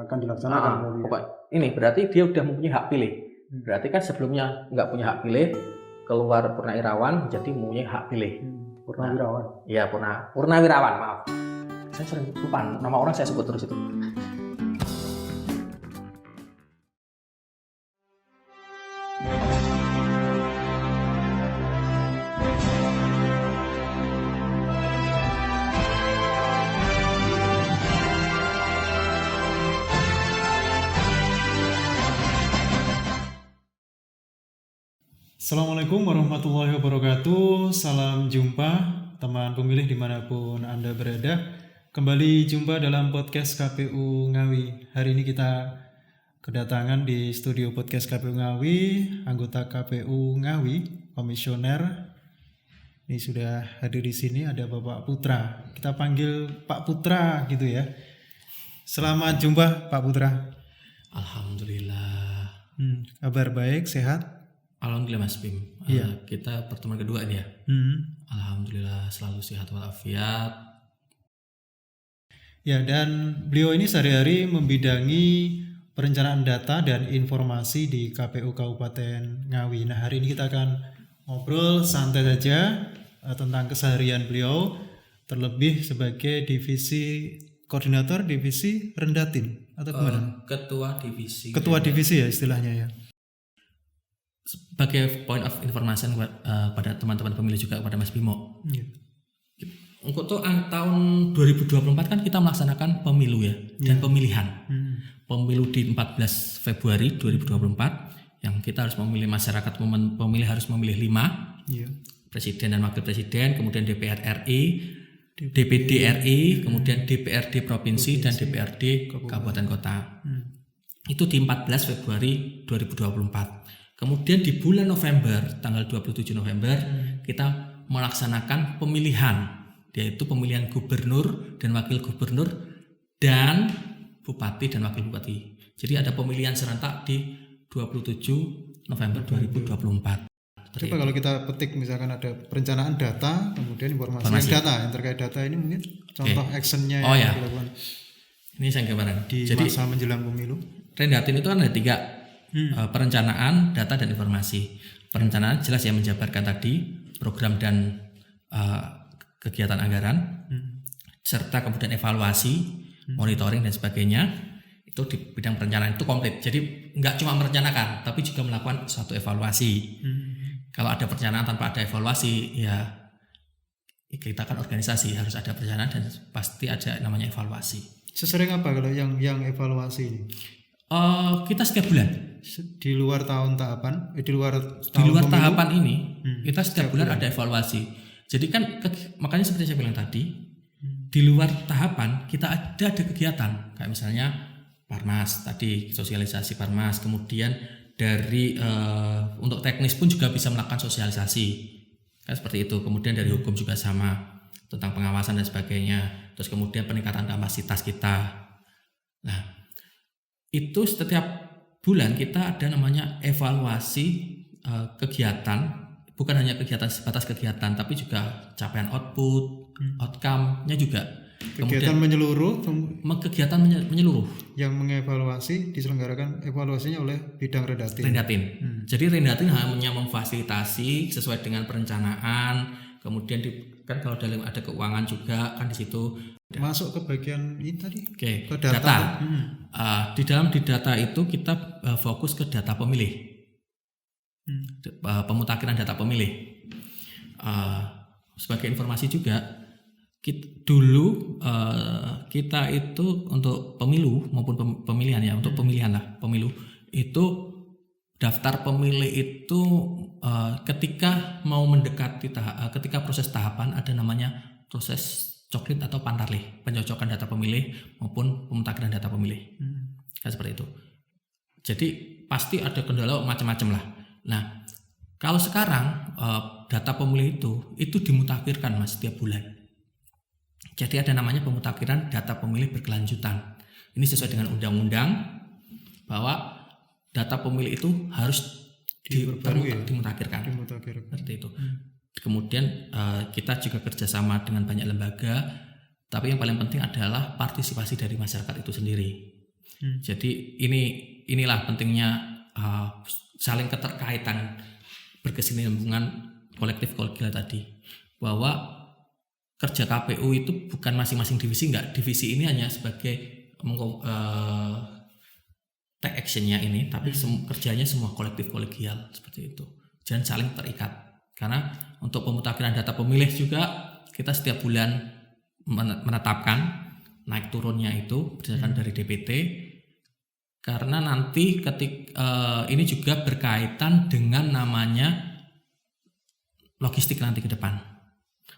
akan dilaksanakan. Ini berarti dia udah mempunyai hak pilih. Berarti kan sebelumnya nggak punya hak pilih, keluar purnawirawan jadi mempunyai hak pilih. Purnawirawan. Iya, purnawirawan, maaf. Saya sering lupa nama orang, saya sebut terus itu. Assalamualaikum warahmatullahi wabarakatuh. Salam jumpa teman pemilih dimanapun Anda berada. Kembali jumpa dalam podcast KPU Ngawi. Hari ini kita kedatangan di studio podcast KPU Ngawi, anggota KPU Ngawi, komisioner. Ini sudah hadir di sini ada Bapak Putra. Kita panggil Pak Putra gitu ya. Selamat jumpa Pak Putra. Alhamdulillah. Kabar baik, sehat? Alhamdulillah Mas Bim. Iya. Kita pertemuan kedua ini ya. Alhamdulillah selalu sehat walafiat. Ya, dan beliau ini sehari-hari membidangi perencanaan data dan informasi di KPU Kabupaten Ngawi. Nah, hari ini kita akan ngobrol santai saja tentang keseharian beliau, terlebih sebagai koordinator divisi Rendatin atau gimana? Ketua divisi. Ketua divisi ya istilahnya ya. Sebagai point of information pada teman-teman pemilih juga kepada Mas Bimo. Untuk tahun 2024 kan kita melaksanakan pemilu ya dan pemilihan. Pemilu di 14 Februari 2024 yang kita harus memilih, masyarakat pemilih harus memilih 5 presiden dan wakil presiden, kemudian DPR RI, DPD RI, kemudian DPRD provinsi dan DPRD kabupaten kota. Itu di 14 Februari 2024. Kemudian di bulan November, tanggal 27 November, kita melaksanakan pemilihan, yaitu pemilihan gubernur dan wakil gubernur dan bupati dan wakil bupati. Jadi ada pemilihan serentak di 27 November 2024. Coba kalau kita petik misalkan ada perencanaan data, kemudian informasi. Yang terkait data ini mungkin contoh actionnya yang dilakukan. Ini saya gambaran. Di masa menjelang pemilu. Rendatin itu kan ada 3. Perencanaan, data dan informasi. Perencanaan jelas ya menjabarkan tadi program dan kegiatan anggaran, serta kemudian evaluasi, monitoring dan sebagainya. Itu di bidang perencanaan itu komplit. Jadi nggak cuma merencanakan, tapi juga melakukan suatu evaluasi. Kalau ada perencanaan tanpa ada evaluasi, ya kita kan organisasi harus ada perencanaan dan pasti ada namanya evaluasi. Sesering apa kalau yang evaluasi ini? Kita setiap bulan. Di luar tahun tahapan, di luar tahapan ini kita setiap bulan ada evaluasi. Jadi kan makanya seperti saya bilang tadi, di luar tahapan kita ada kegiatan kayak misalnya Parmas tadi, sosialisasi Parmas, kemudian dari untuk teknis pun juga bisa melakukan sosialisasi kan seperti itu. Kemudian dari hukum juga sama tentang pengawasan dan sebagainya. Terus kemudian peningkatan kapasitas kita. Nah, itu setiap bulan kita ada namanya evaluasi kegiatan, bukan hanya kegiatan sebatas kegiatan, tapi juga capaian output, outcome-nya juga. Kegiatan menyeluruh. Kegiatan menyeluruh. Yang mengevaluasi diselenggarakan evaluasinya oleh bidang Rendatin. Jadi Rendatin hanya memfasilitasi sesuai dengan perencanaan, kemudian kan kalau dalam ada keuangan juga kan di situ. Masuk ke bagian ini tadi. Ke data. Di data itu kita fokus ke data pemilih, pemutakhiran data pemilih. Sebagai informasi juga, dulu kita itu untuk pemilu maupun pemilihan ya, untuk pemilu itu daftar pemilih itu ketika mau mendekati ketika proses tahapan ada namanya proses coklit atau pantarlih, pencocokan data pemilih maupun pemutakhiran data pemilih. Kan seperti itu. Jadi pasti ada kendala macam-macam lah. Nah, kalau sekarang data pemilih itu dimutakhirkan Mas setiap bulan. Jadi ada namanya pemutakhiran data pemilih berkelanjutan. Ini sesuai dengan undang-undang bahwa data pemilih itu harus dimutakhirkan. Seperti itu. Kemudian kita juga kerjasama dengan banyak lembaga, tapi yang paling penting adalah partisipasi dari masyarakat itu sendiri. Jadi inilah pentingnya saling keterkaitan berkesinambungan kolektif kolegial tadi, bahwa kerja KPU itu bukan masing-masing divisi, enggak, divisi ini hanya sebagai take actionnya ini, tapi kerjanya semua kolektif kolegial seperti itu, dan saling terikat. Karena untuk pemutakhiran data pemilih juga kita setiap bulan menetapkan naik turunnya itu berdasarkan dari DPT, karena nanti ini juga berkaitan dengan namanya logistik nanti ke depan.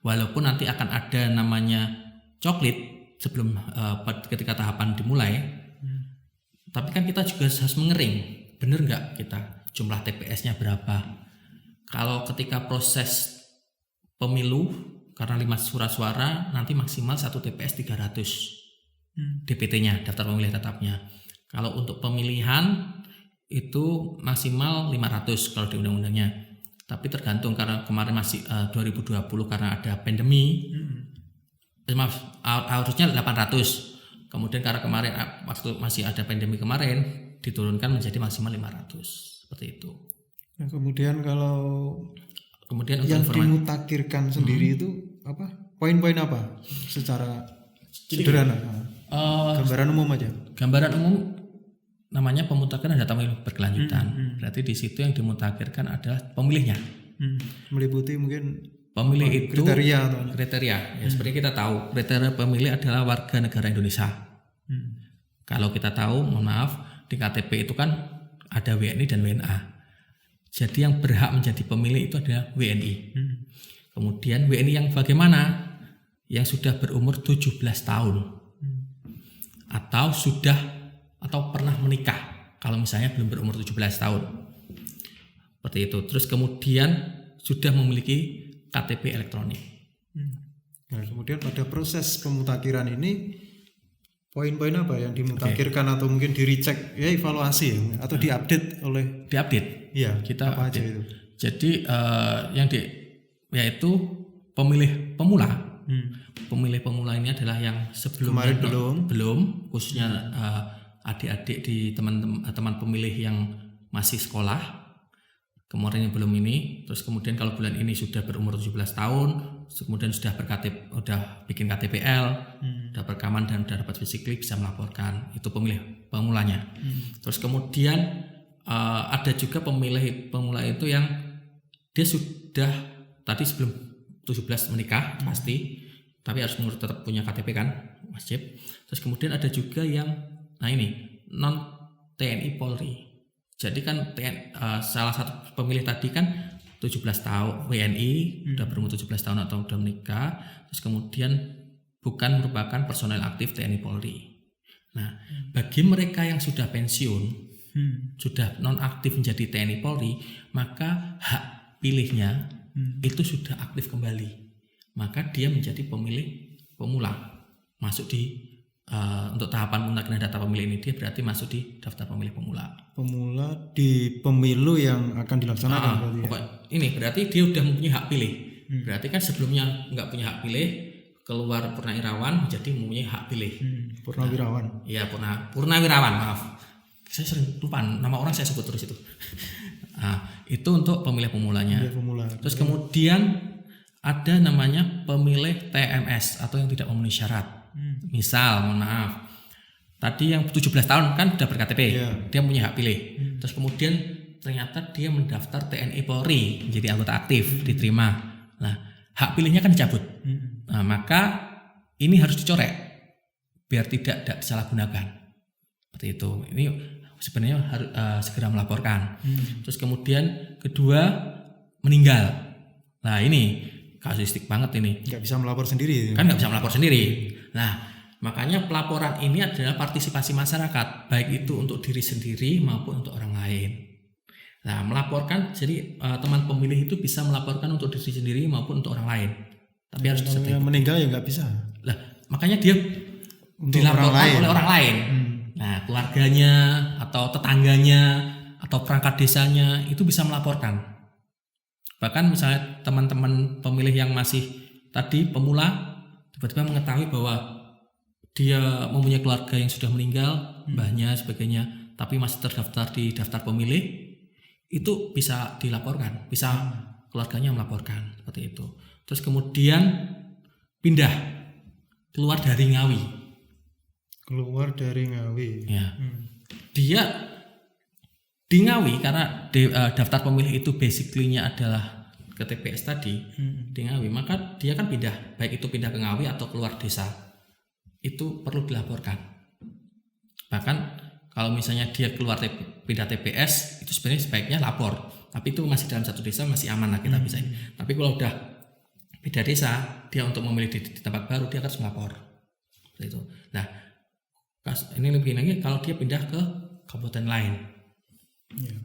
Walaupun nanti akan ada namanya coklit sebelum ketika tahapan dimulai, tapi kan kita juga harus mengering, bener nggak kita jumlah TPS-nya berapa. Kalau ketika proses pemilu karena 5 surat suara nanti maksimal 1 TPS 300 DPT-nya, daftar pemilih tetapnya. Kalau untuk pemilihan itu maksimal 500 kalau di undang-undangnya. Tapi tergantung, karena kemarin masih 2020 karena ada pandemi. Harusnya 800. Kemudian karena kemarin waktu masih ada pandemi kemarin diturunkan menjadi maksimal 500. Seperti itu. Nah, kemudian yang dimutakhirkan sendiri itu apa? Poin-poin apa secara sederhana? Gambaran umum aja. Gambaran umum namanya pemutakhiran data pemilih berkelanjutan. Berarti di situ yang dimutakhirkan adalah pemilihnya. Meliputi mungkin pemilih itu kriteria. Ya, seperti kita tahu kriteria pemilih adalah warga negara Indonesia. Kalau kita tahu, mohon maaf, di KTP itu kan ada WNI dan WNA. Jadi yang berhak menjadi pemilih itu adalah WNI. Kemudian WNI yang bagaimana? Yang sudah berumur 17 tahun. Atau pernah menikah kalau misalnya belum berumur 17 tahun. Seperti itu. Terus kemudian sudah memiliki KTP elektronik. Nah, kemudian pada proses pemutakhiran ini poin-poin apa yang dimutakhirkan atau mungkin di-recheck, ya evaluasi ya, atau diupdate oleh Iya, kita apa update. aja itu? Jadi yaitu pemilih pemula. Pemilih pemula ini adalah yang sebelumnya belum, khususnya adik-adik di teman pemilih yang masih sekolah. Kemarin yang belum ini, terus kemudian kalau bulan ini sudah berumur 17 tahun, kemudian sudah bikin KTPL, sudah berekaman dan sudah dapat physically, bisa melaporkan. Itu pemilih pemulanya. Terus kemudian ada juga pemilih pemula itu yang dia sudah tadi sebelum 17 menikah pasti, tapi harus tetap punya KTP kan, wajib. Terus kemudian ada juga yang non TNI Polri. Jadi kan salah satu pemilih tadi kan 17 tahun WNI, sudah berumur 17 tahun atau sudah menikah, terus kemudian bukan merupakan personel aktif TNI Polri. Nah, bagi mereka yang sudah pensiun, sudah non aktif menjadi TNI Polri, maka hak pilihnya itu sudah aktif kembali. Maka dia menjadi pemilih pemula, masuk di untuk tahapan pemutakhiran data pemilih ini, dia berarti masuk di daftar pemilih pemula. Pemula di pemilu yang akan dilaksanakan berarti. Ini berarti dia sudah mempunyai hak pilih. Berarti kan sebelumnya nggak punya hak pilih, keluar purnawirawan menjadi mempunyai hak pilih. Purnawirawan. Iya, purnawirawan, maaf. Saya sering lupa nama orang, saya sebut terus itu. Itu untuk pemilih pemulanya. Terus kemudian ada namanya pemilih TMS atau yang tidak memenuhi syarat. Misal, mohon maaf, tadi yang 17 tahun kan sudah ber-KTP, dia punya hak pilih. Terus kemudian ternyata dia mendaftar TNI Polri menjadi anggota aktif, diterima. Nah, hak pilihnya kan dicabut. Nah, maka ini harus dicoret biar tidak disalahgunakan. Seperti itu. Ini sebenarnya harus segera melaporkan. Terus kemudian kedua, meninggal. Nah, ini kasuistik banget ini. Nggak bisa melapor sendiri. Kan nggak bisa melapor sendiri. Nah, makanya pelaporan ini adalah partisipasi masyarakat, baik itu untuk diri sendiri maupun untuk orang lain. Nah, melaporkan, jadi teman pemilih itu bisa melaporkan untuk diri sendiri maupun untuk orang lain. Tapi harus disetting. Meninggal ya nggak bisa. Lah, makanya dia dilaporkan oleh orang lain. Nah, keluarganya atau tetangganya atau perangkat desanya itu bisa melaporkan. Bahkan misalnya teman-teman pemilih yang masih tadi pemula tiba-tiba mengetahui bahwa dia mempunyai keluarga yang sudah meninggal, mbahnya sebagainya, tapi masih terdaftar di daftar pemilih, itu bisa dilaporkan, bisa keluarganya melaporkan seperti itu. Terus kemudian pindah keluar dari Ngawi. Ya. Dia di Ngawi karena daftar pemilih itu basically-nya adalah ke TPS tadi di Ngawi, maka dia kan pindah, baik itu pindah ke Ngawi atau keluar desa, itu perlu dilaporkan. Bahkan kalau misalnya dia keluar pindah TPS, itu sebenarnya sebaiknya lapor, tapi itu masih dalam satu desa, masih aman lah kita bisa. Tapi kalau udah pindah desa, dia untuk memilih di tempat baru, dia harus melapor itu. Nah, ini lebih lagi kalau dia pindah ke kabupaten lain,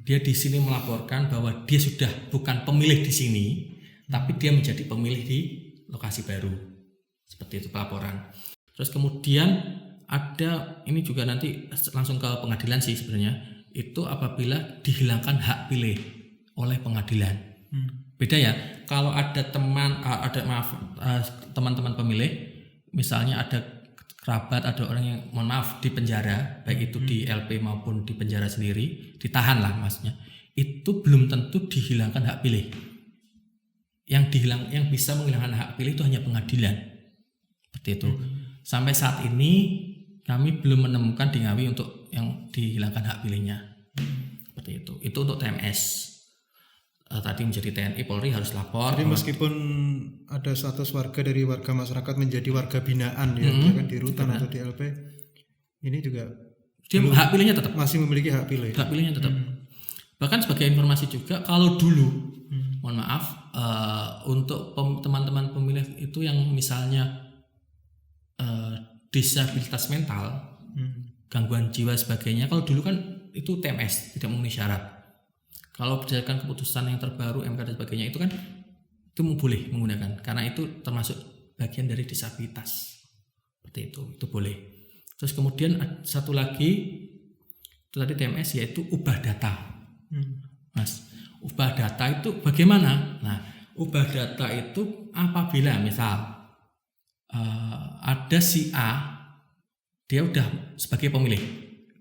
dia di sini melaporkan bahwa dia sudah bukan pemilih di sini, tapi dia menjadi pemilih di lokasi baru, seperti itu pelaporan. Terus kemudian ada ini juga nanti langsung ke pengadilan sih sebenarnya, itu apabila dihilangkan hak pilih oleh pengadilan. Beda ya, kalau ada teman-teman pemilih, misalnya ada kerabat, ada orang yang mohon maaf di penjara, baik itu di LP maupun di penjara sendiri, ditahan lah maksudnya, itu belum tentu dihilangkan hak pilih. Yang bisa menghilangkan hak pilih itu hanya pengadilan, seperti itu. Sampai saat ini kami belum menemukan di Ngawi untuk yang dihilangkan hak pilihnya, seperti itu. Itu untuk TMS. Tadi menjadi TNI Polri harus lapor. Jadi meskipun ada status warga dari warga masyarakat menjadi warga binaan ya, kan di rutan atau di LP, ini juga dia hak pilihnya tetap masih memiliki hak pilih. Hak pilihnya tetap. Bahkan sebagai informasi juga, kalau dulu, mohon maaf, untuk teman-teman pemilih itu yang misalnya disabilitas mental, gangguan jiwa sebagainya, kalau dulu kan itu TMS, tidak memenuhi syarat. Kalau berdasarkan keputusan yang terbaru MK dan sebagainya itu kan itu boleh menggunakan, karena itu termasuk bagian dari disabilitas, seperti itu boleh. Terus kemudian satu lagi itu tadi TMS, yaitu ubah data. Mas, ubah data itu bagaimana? Nah, ubah data itu apabila misal ada si A, dia udah sebagai pemilih,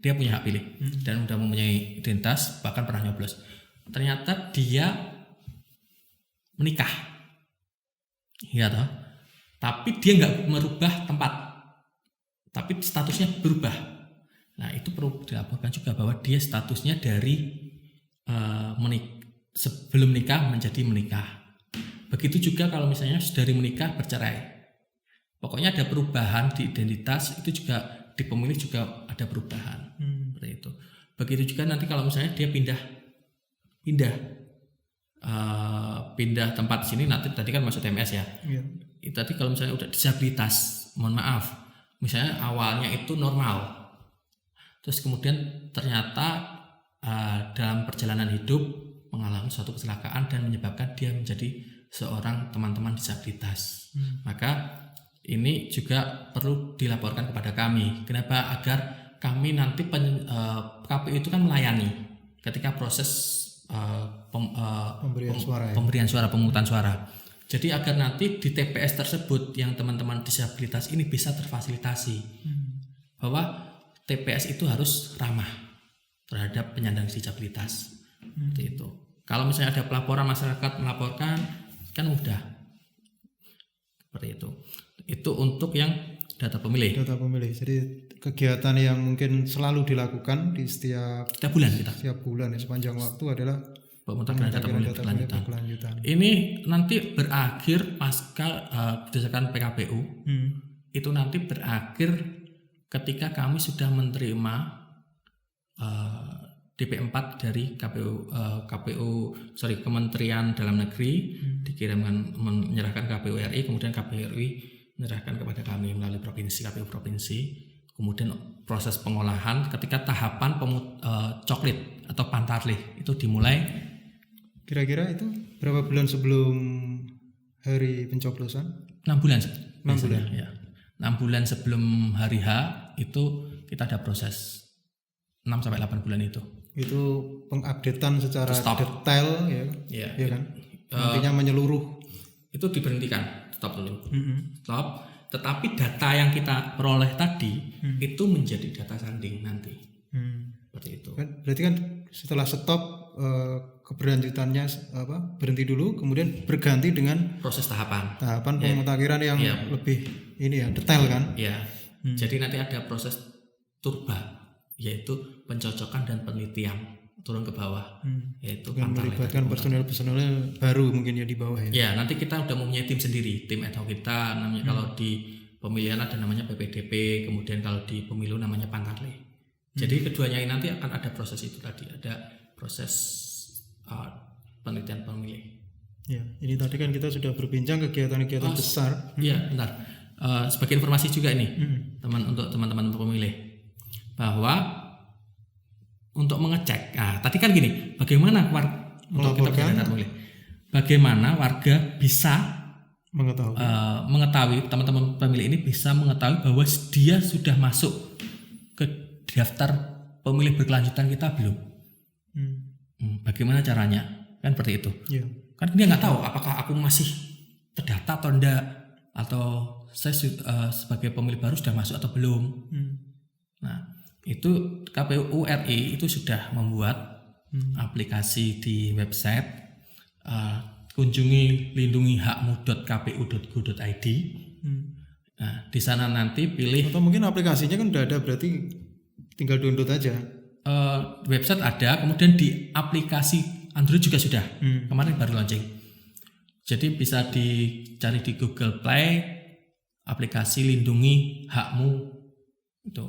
dia punya hak pilih dan udah mempunyai identitas, bahkan pernah nyoblos. Ternyata dia menikah, ya toh, tapi dia nggak merubah tempat, tapi statusnya berubah. Nah, itu perlu dilaporkan juga bahwa dia statusnya dari sebelum nikah menjadi menikah. Begitu juga kalau misalnya dari menikah bercerai. Pokoknya ada perubahan di identitas, itu juga di pemilih juga ada perubahan, seperti itu. Begitu juga nanti kalau misalnya dia pindah tempat sini, nanti tadi kan masuk TMS ya. Itu tadi kalau misalnya udah disabilitas, mohon maaf, misalnya awalnya itu normal, terus kemudian ternyata dalam perjalanan hidup mengalami suatu kecelakaan dan menyebabkan dia menjadi seorang teman-teman disabilitas, maka ini juga perlu dilaporkan kepada kami. Kenapa? Agar kami nanti KPU itu kan melayani ketika proses pemberian suara, pemungutan suara. Jadi agar nanti di TPS tersebut yang teman-teman disabilitas ini bisa terfasilitasi, bahwa TPS itu harus ramah terhadap penyandang disabilitas. Seperti itu. Kalau misalnya ada pelaporan, masyarakat melaporkan, kan mudah. Seperti itu. Itu untuk yang data pemilih. Data pemilih. Jadi kegiatan yang mungkin selalu dilakukan di setiap bulan kita. Setiap bulan ya, sepanjang waktu adalah pemutakhiran data pemilih berkelanjutan. Ini nanti berakhir pasca berdasarkan PKPU. Itu nanti berakhir ketika kami sudah menerima DP4 dari Kementerian Dalam Negeri, dikirimkan menyerahkan KPU RI, kemudian KPU RI menyerahkan kepada kami melalui KPU provinsi, kemudian proses pengolahan ketika tahapan coklit atau pantarlih itu dimulai. Kira-kira itu berapa bulan sebelum hari pencoblosan? 6 bulan. 6 bulan. Ya. 6 bulan sebelum hari H itu kita ada proses 6-8 bulan itu. Itu pengupdatean secara detail ya, ya kan? Nantinya menyeluruh. Itu diberhentikan, stop dulu. Stop. tetapi data yang kita peroleh tadi itu menjadi data sanding nanti. Seperti itu. Berarti kan setelah stop keberlanjutannya berhenti dulu, kemudian berganti dengan Proses tahapan pemutakhiran yang lebih ini ya detail kan? Ya. Jadi nanti ada proses turba, yaitu pencocokan dan penelitian turun ke bawah, yaitu dengan melibatkan personel baru mungkin ya di bawah ya. Ya, nanti kita udah mempunyai tim sendiri, tim ad hoc kita namanya. Kalau di pemilihan ada namanya PPDP, kemudian kalau di pemilu namanya Pantarlih. Jadi keduanya ini nanti akan ada proses itu tadi, ada proses penelitian pemilih. Ya, ini tadi kan kita sudah berbincang kegiatan-kegiatan besar. Iya, bentar. Sebagai informasi juga ini, untuk teman-teman pemilih, bahwa untuk mengecek, tadi kan gini, bagaimana bagaimana warga bisa mengetahui, teman-teman pemilih ini bisa mengetahui bahwa dia sudah masuk ke daftar pemilih berkelanjutan kita belum? Bagaimana caranya? Kan seperti itu. Yeah. Kan dia nggak tahu apakah aku masih terdaftar atau enggak, atau saya sebagai pemilih baru sudah masuk atau belum. Nah, itu KPU RI itu sudah membuat aplikasi di website, kunjungi lindungihakmu.kpu.go.id. Nah, di sana nanti pilih, atau mungkin aplikasinya kan udah ada, berarti tinggal download aja. Website ada, kemudian di aplikasi Android juga sudah, kemarin baru launching. Jadi bisa dicari di Google Play aplikasi Lindungi Hakmu itu.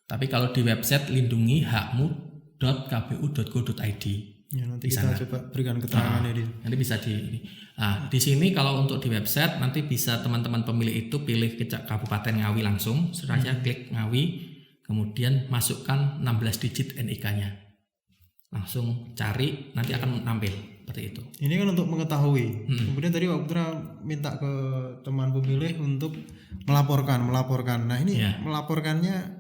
Tapi kalau di website lindungihakmu.kpu.go.id. Ya, nanti kita coba berikan keterangannya di. Nanti bisa di sini kalau untuk di website nanti bisa teman-teman pemilih itu pilih Kabupaten Ngawi langsung, saja klik Ngawi, kemudian masukkan 16 digit NIK-nya. Langsung cari, nanti akan nampil seperti itu. Ini kan untuk mengetahui. Kemudian tadi Pak Putra minta ke teman pemilih untuk melaporkan. Nah, ini melaporkannya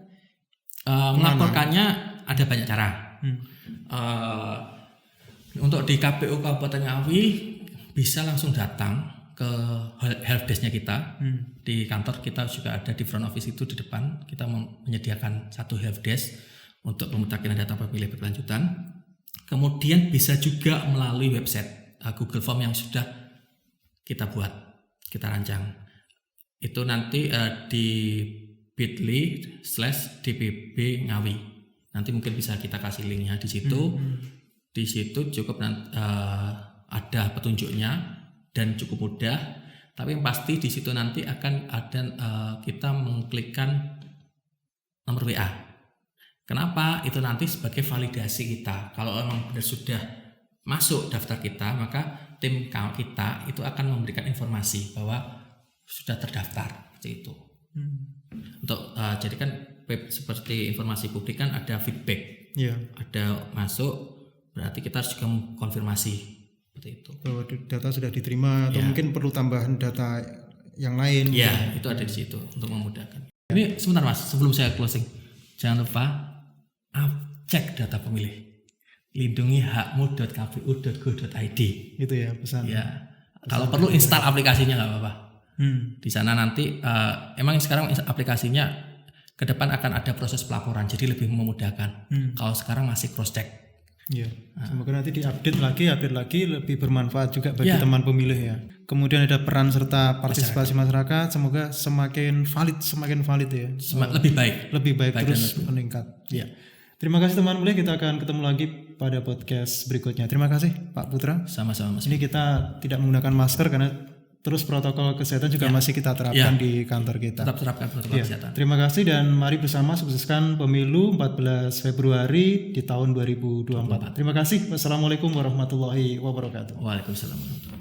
ada banyak cara. Untuk di KPU Kabupaten Ngawi bisa langsung datang ke helpdesk-nya kita. Di kantor kita juga ada di front office itu di depan. Kita menyediakan satu helpdesk untuk pemutakhiran data pemilih berkelanjutan. Kemudian bisa juga melalui website Google Form yang sudah kita buat, kita rancang. Itu nanti di bit.ly/dpp Ngawi. Nanti mungkin bisa kita kasih linknya di situ. Di situ cukup ada petunjuknya dan cukup mudah. Tapi yang pasti di situ nanti akan ada kita mengklikkan nomor WA. Kenapa? Itu nanti sebagai validasi kita. Kalau memang benar sudah masuk daftar kita, maka tim kita itu akan memberikan informasi bahwa sudah terdaftar seperti itu. Untuk jadi kan seperti informasi publik kan ada feedback, ada masuk, berarti kita harus juga konfirmasi seperti itu. Bahwa data sudah diterima atau mungkin perlu tambahan data yang lain. Ya, itu ada di situ untuk memudahkan. Ini sebentar Mas, sebelum saya closing, jangan lupa cek data pemilih. lindungihakmu.kpu.go.id. Itu ya pesan. Ya. Kalau perlu install aplikasinya nggak apa-apa. Di sana nanti emang sekarang aplikasinya ke depan akan ada proses pelaporan, jadi lebih memudahkan. Kalau sekarang masih cross check. Ya. Semoga nanti diupdate lagi lebih bermanfaat juga bagi teman pemilih ya. Kemudian ada peran serta partisipasi masyarakat, semoga semakin valid ya. Lebih baik terus meningkat. Ya. Terima kasih teman pemilih, kita akan ketemu lagi pada podcast berikutnya. Terima kasih Pak Putra. Sama-sama Mas. Ini kita tidak menggunakan masker karena terus protokol kesehatan juga masih kita terapkan di kantor kita. Tetap terapkan protokol kesehatan. Terima kasih dan mari bersama sukseskan pemilu 14 Februari di tahun 2024. Terima kasih. Wassalamualaikum warahmatullahi wabarakatuh. Waalaikumsalam warahmatullahi wabarakatuh.